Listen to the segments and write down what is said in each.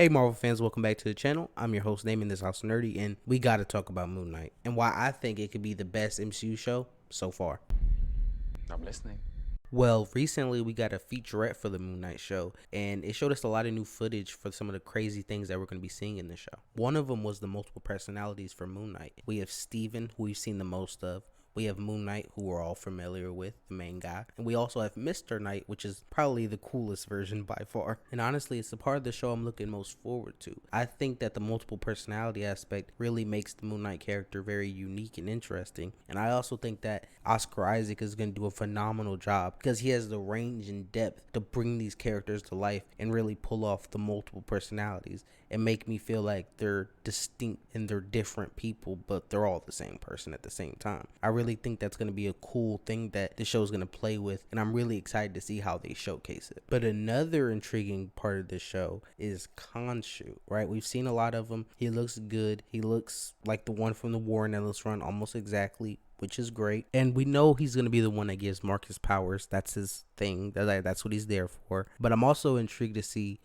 Hey Marvel fans, welcome back to the channel. I'm your host, naming this house Nerdy, and we gotta talk about Moon Knight and why I think it could be the best MCU show so far. I'm listening. Well, recently we got a featurette for the Moon Knight show, and it showed us a lot of new footage for some of the crazy things that we're going to be seeing in the show. One of them was the multiple personalities for Moon Knight. We have Steven, who we've seen the most of. We have Moon Knight, who we're all familiar with, the main guy. And we also have Mr. Knight, which is probably the coolest version by far. And honestly, it's the part of the show I'm looking most forward to. I think that the multiple personality aspect really makes the Moon Knight character very unique and interesting. And I also think that Oscar Isaac is going to do a phenomenal job because he has the range and depth to bring these characters to life and really pull off the multiple personalities and make me feel like they're distinct and they're different people, but they're all the same person at the same time. I really think that's going to be a cool thing that the show's going to play with, and I'm really excited to see how they showcase it. But another intriguing part of the show is Khonshu, right? We've seen a lot of him. He looks good. He looks like the one from the Warren Ellis run almost exactly, which is great. And we know he's going to be the one that gives Mark his powers. That's his thing. That's what he's there for. But I'm also intrigued to see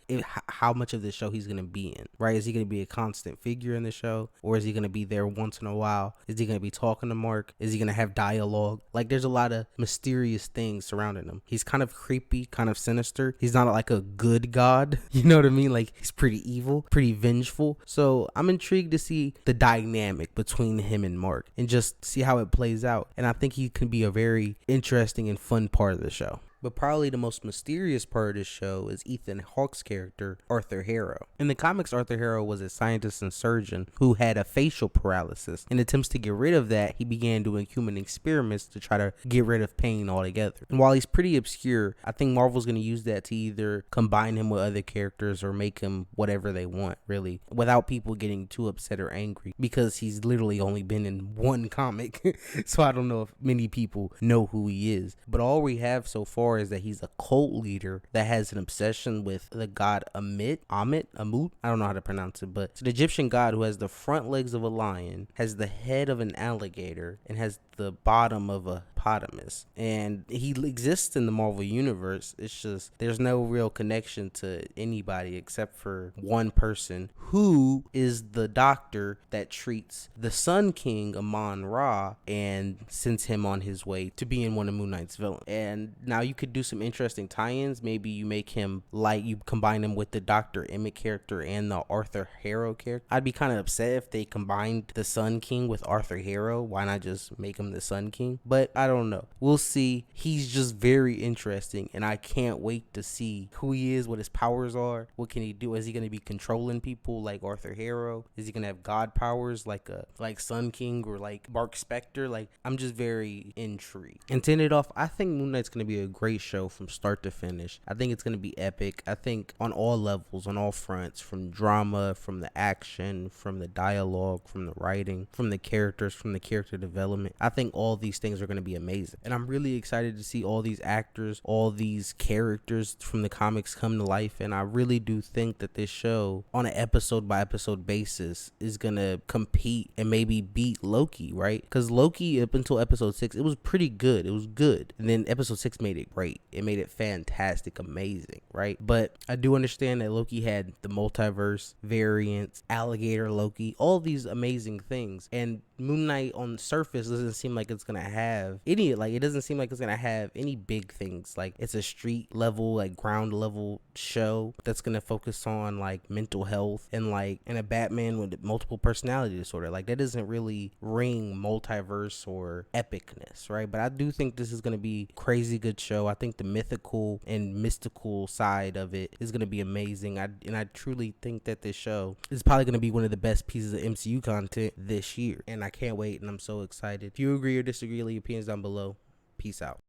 how much of the show he's going to be in, right? Is he going to be a constant figure in the show? Or is he going to be there once in a while? Is he going to be talking to Mark? Is he going to have dialogue? Like, there's a lot of mysterious things surrounding him. He's kind of creepy, kind of sinister. He's not like a good god. You know what I mean? Like, he's pretty evil, pretty vengeful. So I'm intrigued to see the dynamic between him and Mark and just see how it plays out. And I think he can be a very interesting and fun part of the show. But probably the most mysterious part of this show is Ethan Hawke's character, Arthur Harrow. In the comics, Arthur Harrow was a scientist and surgeon who had a facial paralysis. In attempts to get rid of that, he began doing human experiments to try to get rid of pain altogether. And while he's pretty obscure, I think Marvel's going to use that to either combine him with other characters or make him whatever they want, really, without people getting too upset or angry, because he's literally only been in one comic. So I don't know if many people know who he is. But all we have so far is that he's a cult leader that has an obsession with the god Amut. I don't know how to pronounce it, but it's an Egyptian god who has the front legs of a lion, has the head of an alligator, and has the bottom of a hippopotamus. And he exists in the Marvel universe. It's just there's no real connection to anybody except for one person who is the doctor that treats the Sun King Amon-Ra and sends him on his way to being one of Moon Knight's villains. And now you could do some interesting tie-ins. Maybe you make him like, you combine him with the Dr. Emmett character and the Arthur Harrow character. I'd be kind of upset if they combined the Sun King with Arthur Harrow. Why not just make him the Sun King? But I don't know. We'll see. He's just very interesting, and I can't wait to see who he is, what his powers are. What can he do? Is he going to be controlling people like Arthur Harrow? Is he going to have god powers like Sun King or like Mark Spector? Like, I'm just very intrigued. And to end it off, I think Moon Knight's going to be a great show from start to finish. I think it's going to be epic. I think on all levels, on all fronts, from drama, from the action, from the dialogue, from the writing, from the characters, from the character development. I think all these things are going to be amazing. And I'm really excited to see all these actors, all these characters from the comics come to life. And I really do think that this show, on an episode by episode basis, is going to compete and maybe beat Loki, right? Because Loki, up until episode 6, it was pretty good. It was good. And then episode 6 made it great. It made it fantastic, amazing, right? But I do understand that Loki had the multiverse, variants, alligator Loki, all these amazing things. And Moon Knight on the surface doesn't seem like it's gonna have any, like, it doesn't seem like it's gonna have any big things. Like, it's a street level, like ground level show that's gonna focus on like mental health and a Batman with multiple personality disorder. Like, that doesn't really ring multiverse or epicness, right? But I do think this is gonna be crazy good show. I think the mythical and mystical side of it is gonna be amazing. I truly think that this show is probably gonna be one of the best pieces of MCU content this year, and I can't wait, and I'm so excited. If you agree or disagree, leave your opinions down below. Peace out.